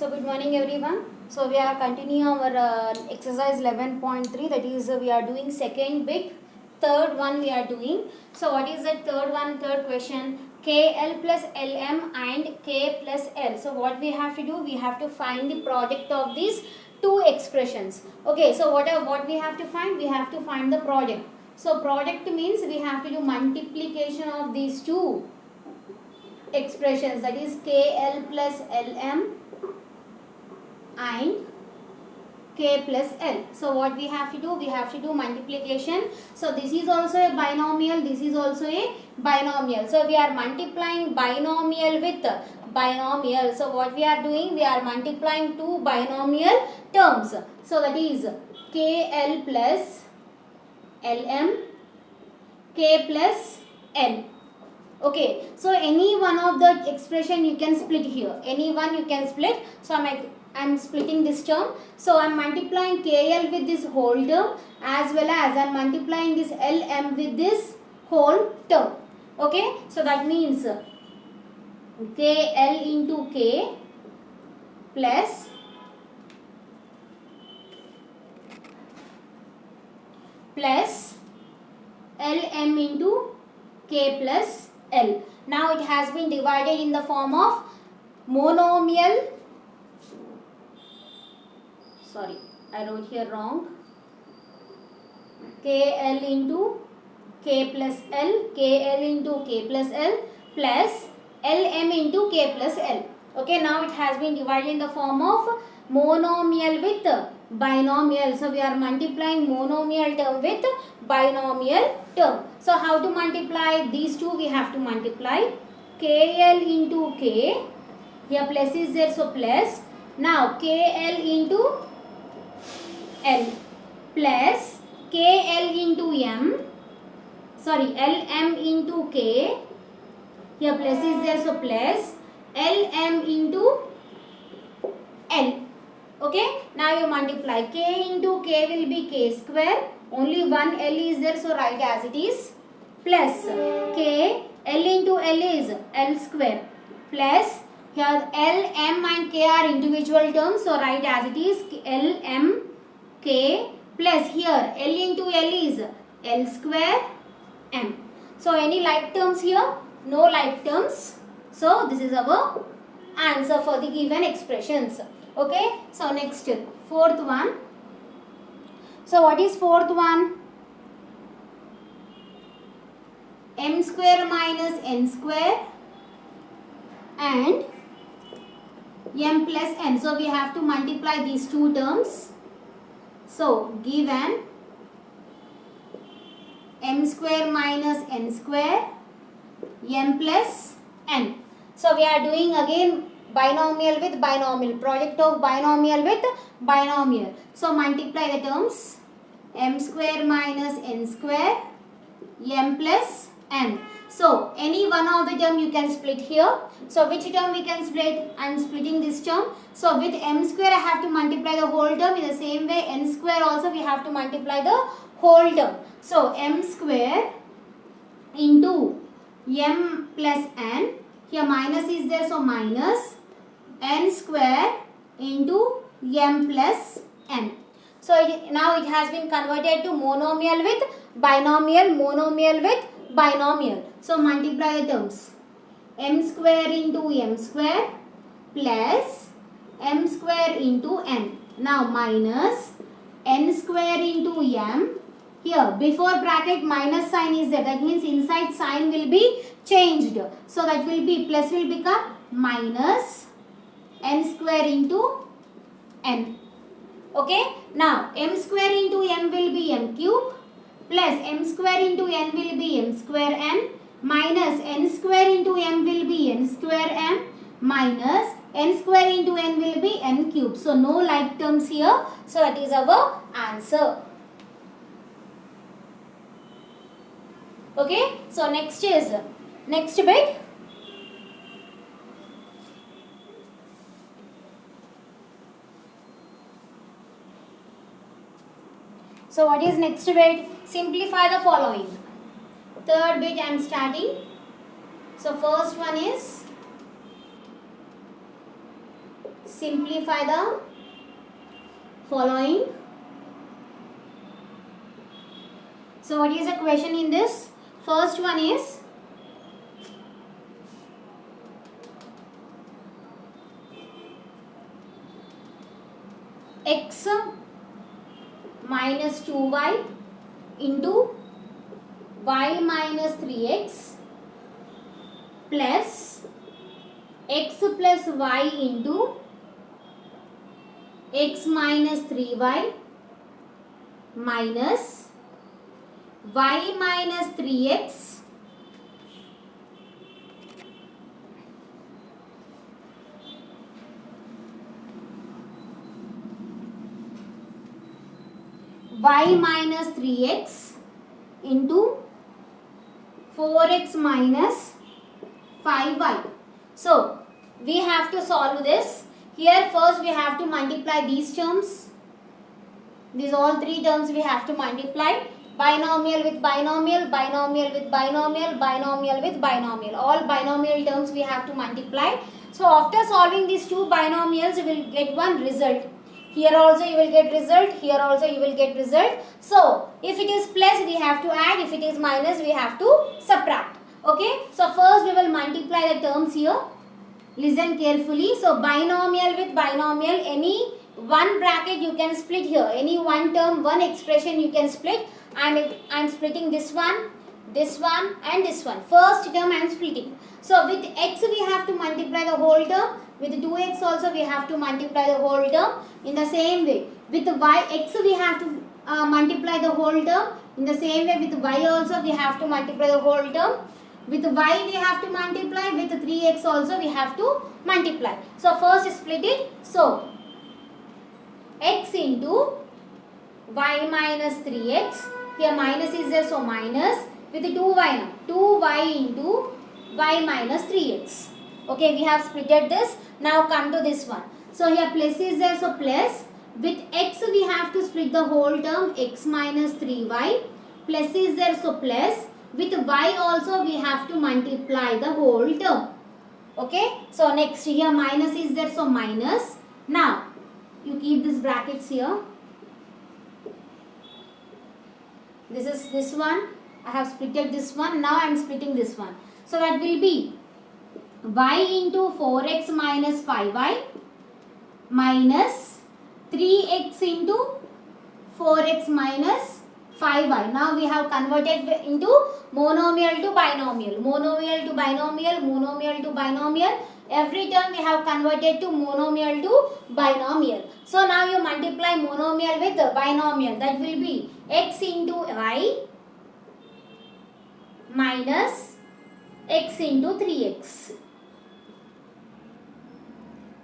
So good morning everyone. So we are continuing our exercise 11.3, that is we are doing second bit, third one we are doing. So what is that third one, third question? KL plus LM and K plus L. So what we have to do? We have to find the product of these two expressions. Okay, so what we have to find? We have to find the product. So product means we have to do multiplication of these two expressions, that is KL plus LM and K plus L. So what we have to do? We have to do multiplication. So this is also a binomial, this is also a binomial. So we are multiplying binomial with binomial. So what we are doing? We are multiplying two binomial terms. So that is KL plus LM, K plus L. Okay, so any one of the expression you can split here. Any one you can split. So I'm splitting this term. So I'm multiplying KL with this whole term, as well as I'm multiplying this LM with this whole term. Okay, so that means KL into K plus LM into K plus L. Now it has been divided in the form of monomial. Sorry, I wrote here wrong. KL into K plus L, KL into K plus L plus LM into K plus L. Okay, now it has been divided in the form of monomial with binomial. So we are multiplying monomial term with binomial term. So how to multiply these two? We have to multiply KL into K. Here plus is there, so plus. Now KL into L plus KL into M. Sorry, LM into K. Here plus is there, so plus LM into L. Okay, now you multiply. K into K will be K square. Only one L is there, so write as it is. Plus K, L into L is L square. Plus here L, M and K are individual terms, so write as it is L, M, K. Plus here L into L is L square, M. So any like terms here? No like terms. So this is our answer for the given expressions. Okay, so next, fourth one. So what is fourth one? M square minus N square and M plus N. So we have to multiply these two terms. So given M square minus N square, M plus N. So we are doing again binomial with binomial, product of binomial with binomial. So multiply the terms M square minus N square, M plus N. So any one of the term you can split here. So which term we can split? I am splitting this term. So with M square I have to multiply the whole term. In the same way N square also we have to multiply the whole term. So M square into M plus N. Here minus is there, so minus N square into M plus N. So now it has been converted to monomial with binomial, monomial with binomial. So multiply the terms. M square into M square plus M square into N. Now minus N square into M. Here before bracket minus sign is there. That means inside sign will be changed. So that will be plus will become minus N square into N. Okay. Now M square into M will be M cube plus M square into N will be M square N minus N square into M will be N square M minus N square into N will be N cube. So no like terms here. So that is our answer. Okay. So next bit. So what is next bit? Simplify the following. Third bit I am starting. So first one is simplify the following. So what is the question in this? First one is x minus 2y into y minus 3x plus x plus y into x minus 3y minus y minus 3x y minus 3x into 4x minus 5y. So we have to solve this. Here first we have to multiply these terms. These all three terms we have to multiply. Binomial with binomial, binomial with binomial, binomial with binomial. All binomial terms we have to multiply. So after solving these two binomials, you will get one result. Here also you will get result. Here also you will get result. So if it is plus, we have to add. If it is minus, we have to subtract. Okay. So first we will multiply the terms here. Listen carefully. So binomial with binomial, any one bracket you can split here. Any one term, one expression you can split. I am splitting this one and this one. First term I am splitting. So with x we have to multiply the whole term. With 2x also we have to multiply the whole term. In the same way, with y, x we have to multiply the whole term. In the same way, with y also we have to multiply the whole term. With y we have to multiply. With 3x also we have to multiply. So first split it. So x into y minus 3x. Here minus is there, so minus. With 2y now. 2y into y minus 3x. Okay, we have splitted this. Now come to this one. So here plus is there, so plus. With x we have to split the whole term, x minus 3y. Plus is there, so plus. With y also we have to multiply the whole term. Okay. So next here minus is there, so minus. Now you keep these brackets here. This is this one. I have splitted this one. Now I am splitting this one. So that will be y into 4x minus 5y minus 3x into 4x minus 5y. Now we have converted into monomial to binomial. Monomial to binomial, monomial to binomial. Every term we have converted to monomial to binomial. So now you multiply monomial with binomial. That will be x into y minus x into 3x.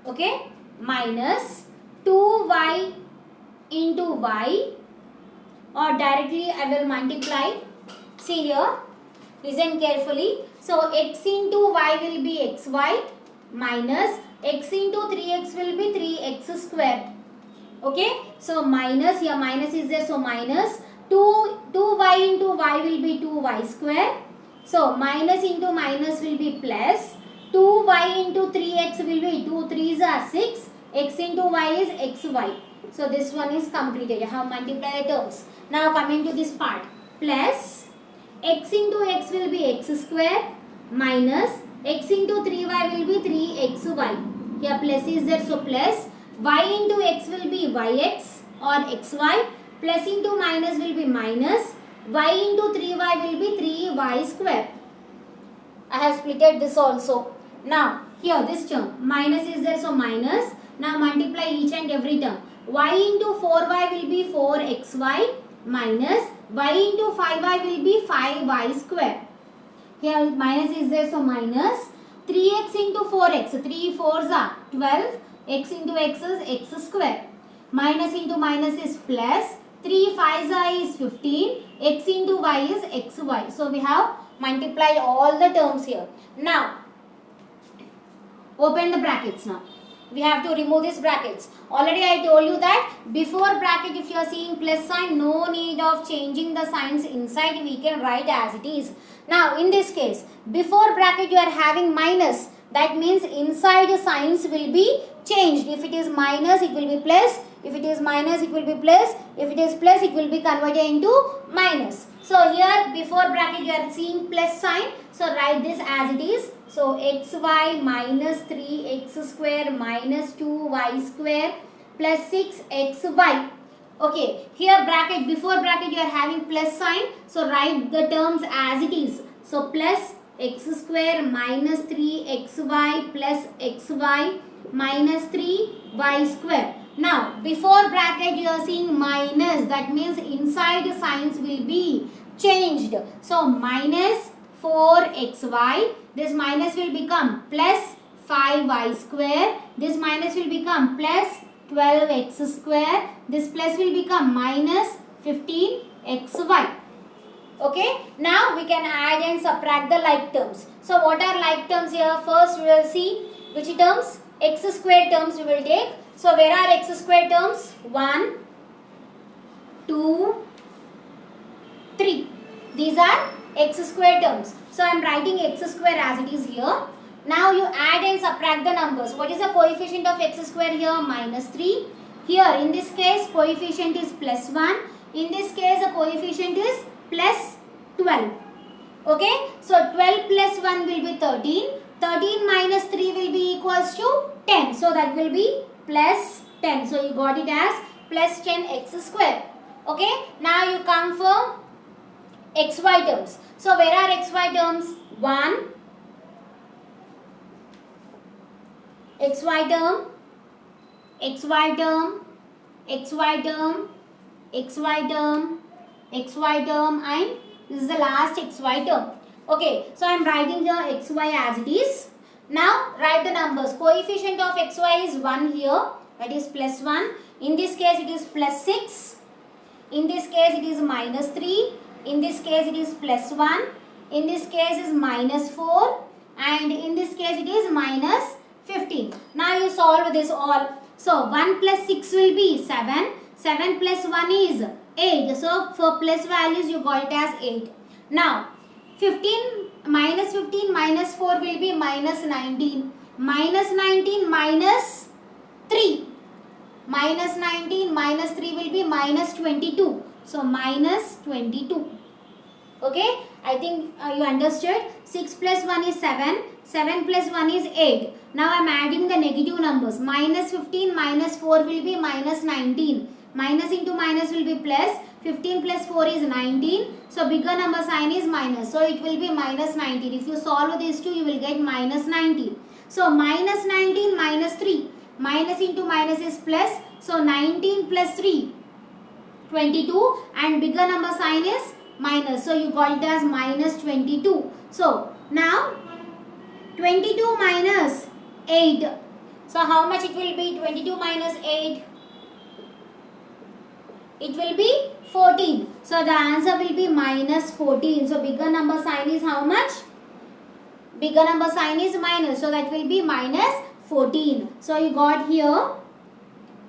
Okay, minus 2y into y, or directly I will multiply. See here, listen carefully. So x into y will be xy minus x into 3x will be 3x square. Okay, so minus, here minus is there, so minus 2y into y will be 2y square. So minus into minus will be plus. 2y into 3x will be 2 3s are 6. X into y is xy. So this one is completed. I have multiplied the terms. Now coming to this part. Plus x into x will be x square minus x into 3y will be 3xy. Here plus is there, so plus. Y into x will be yx or xy. Plus into minus will be minus. Y into 3y will be 3y square. I have splitted this also. Now here this term minus is there, so minus. Now multiply each and every term. Y into 4y will be 4xy minus y into 5y will be 5y square. Here minus is there, so minus. 3x into 4x, 3 4s are 12. X into x is x square. Minus into minus is plus. 3 5s are is 15. X into y is xy. So we have multiplied all the terms here. Now open the brackets now. We have to remove these brackets. Already I told you that before bracket, if you are seeing plus sign, no need of changing the signs inside. We can write as it is. Now in this case, before bracket you are having minus. That means inside the signs will be changed. If it is minus, it will be plus. If it is minus, it will be plus. If it is plus, it will be converted into minus. So here before bracket you are seeing plus sign. So write this as it is. So xy minus 3x square minus 2y square plus 6xy. Okay, here bracket, before bracket you are having plus sign. So write the terms as it is. So plus x square minus 3xy plus xy minus 3y square. Now before bracket you are seeing minus, that means inside the signs will be changed. So minus 4xy, this minus will become plus 5y square, this minus will become plus 12x square, this plus will become minus 15xy. Okay, now we can add and subtract the like terms. So what are like terms here? First we will see which terms? X square terms we will take. So where are x square terms? 1, 2, 3. These are x square terms. So I am writing x square as it is here. Now you add and subtract the numbers. What is the coefficient of x square here? Minus 3. Here in this case coefficient is plus 1. In this case the coefficient is plus 12. Okay. So 12 plus 1 will be 13. 13 minus 3 will be equals to 10. So that will be plus 10. So you got it as plus 10x square. Okay. Now you come for xy terms. So where are xy terms? 1, xy term, xy term, xy term, xy term, xy term, and this is the last xy term. Okay, so I am writing here xy as it is. Now write the numbers. Coefficient of xy is 1 here, that is plus 1. In this case it is plus 6. In this case it is minus 3. In this case it is plus 1. In this case is minus 4. And in this case it is minus 15. Now you solve this all. So 1 plus 6 will be 7. 7 plus 1 is 8. So for plus values you got it as 8. Now 15 minus 4 will be minus 19. Minus 19 minus 3. Minus 19 minus 3 will be minus 22. So minus 22. Okay, I think you understood. 6 plus 1 is 7. 7 plus 1 is 8. Now I am adding the negative numbers. Minus 15 minus 4 will be minus 19. Minus into minus will be plus. 15 plus 4 is 19. So bigger number sign is minus. So it will be minus 19. If you solve these two, you will get minus 19. So minus 19 minus 3. Minus into minus is plus. So 19 plus 3, 22. And bigger number sign is minus. So you got it as minus 22. So now 22 minus 8. So how much it will be? 22 minus 8. It will be 14. So the answer will be minus 14. So bigger number sign is how much? Bigger number sign is minus. So that will be minus 14. So you got here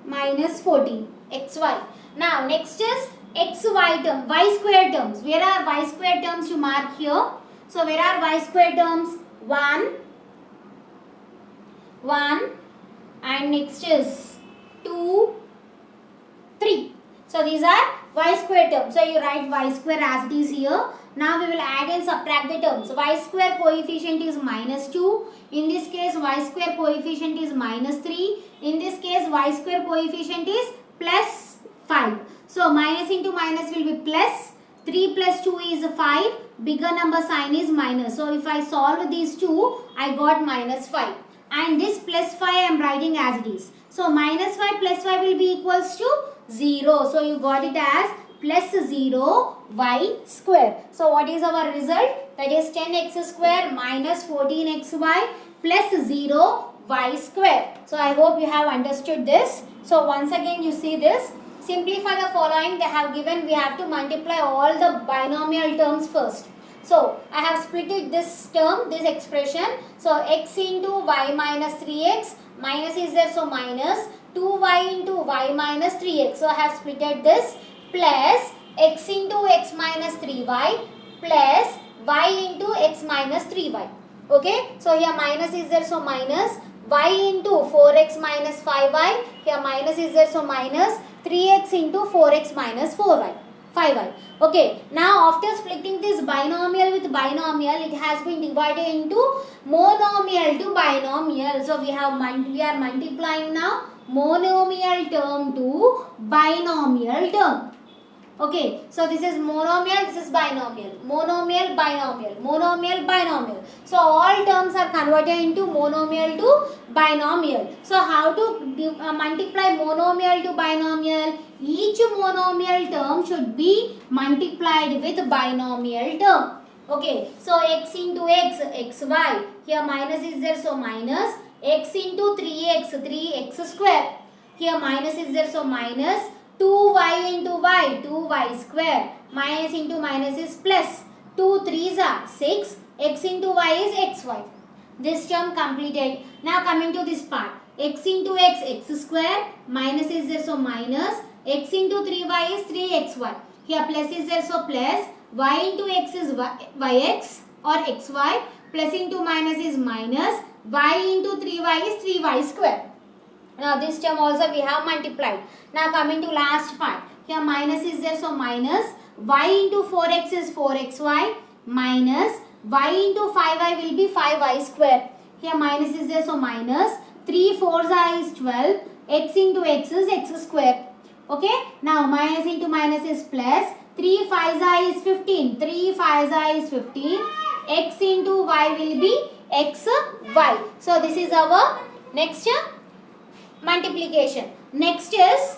minus 14. xy. Now next is xy term. Y square terms. Where are y square terms? You mark here. So where are y square terms? 1. And next is 2, 3. So these are y square terms. So you write y square as it is here. Now we will add and subtract the terms. Y square coefficient is minus 2. In this case y square coefficient is minus 3. In this case y square coefficient is plus 5. So minus into minus will be plus. 3 plus 2 is 5. Bigger number sign is minus. So if I solve these two, I got minus 5. And this plus 5 I am writing as it is. So minus 5 plus 5 will be equals to 0. So you got it as plus 0 y square. So what is our result? That is 10x square minus 14xy plus 0 y square. So I hope you have understood this. So once again you see this. Simplify the following. They have given, we have to multiply all the binomial terms first. So I have split it this term, this expression. So x into y minus 3x, minus is there, so minus 2y into y minus 3x. So I have splitted this, plus x into x minus 3y plus y into x minus 3y. Okay, so here minus is there, so minus y into 4x minus 5y. Here minus is there, so minus 3x into 4x minus 5y. Okay, now after splitting this binomial with binomial, it has been divided into monomial to binomial. So we are multiplying now monomial term to binomial term. Okay, so this is monomial, this is binomial, monomial, binomial, monomial, binomial. So all terms are converted into monomial to binomial. So how to multiply monomial to binomial? Each monomial term should be multiplied with binomial term. Okay, so x into x, xy. Here minus is there, so minus x into 3x, 3x square. Here minus is there, so minus 2y into y, 2y square. Minus into minus is plus. 2 3s are 6. X into y is xy. This term completed. Now coming to this part. X into x, x square. Minus is there, so minus. X into 3y is 3xy. Here plus is there, so plus. Y into x is yx or xy. Plus into minus is minus. Y into 3y is 3y square. Now this term also we have multiplied. Now coming to last part. Here minus is there, so minus y into 4x is 4xy minus y into 5y will be 5y square. Here minus is there, so minus 3 4s is 12. X into x is x square. Okay. Now minus into minus is plus. 3 5s is 15. 3 5s is 15. X into y will be xy. So this is our next multiplication. Next is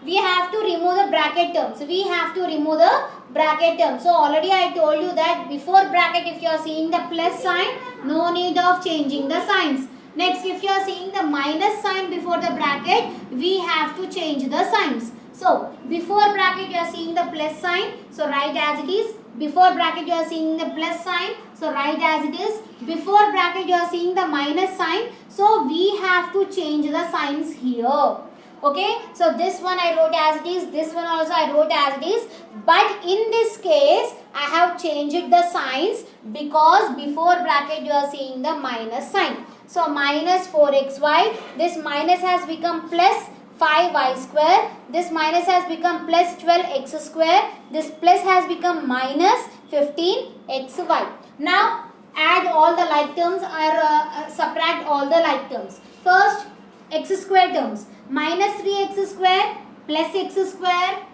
we have to remove the bracket terms. We have to remove the bracket terms. So already I told you that before bracket, if you are seeing the plus sign, no need of changing the signs. Next, if you are seeing the minus sign before the bracket, we have to change the signs. So before bracket you are seeing the plus sign, so write as it is. Before bracket you are seeing the plus sign, so write as it is. Before bracket you are seeing the minus sign, so we have to change the signs here. Okay, so this one I wrote as it is, this one also I wrote as it is, but in this case I have changed the signs because before bracket you are seeing the minus sign. So minus 4xy, this minus has become plus 5y square, this minus has become plus 12x square, this plus has become minus 15xy. Now add all the like terms or subtract all the like terms. First, x square terms. Minus 3x square plus x square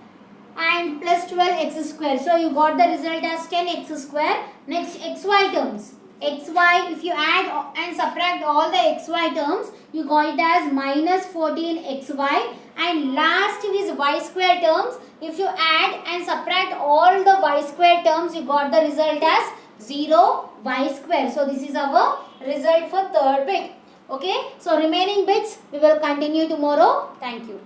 and plus 12x square. So you got the result as 10x square. Next, xy terms. Xy, if you add and subtract all the xy terms, you got it as minus 14xy. And last is y square terms. If you add and subtract all the y square terms, you got the result as 0y square. So this is our result for third bit. Okay, so remaining bits we will continue tomorrow. Thank you.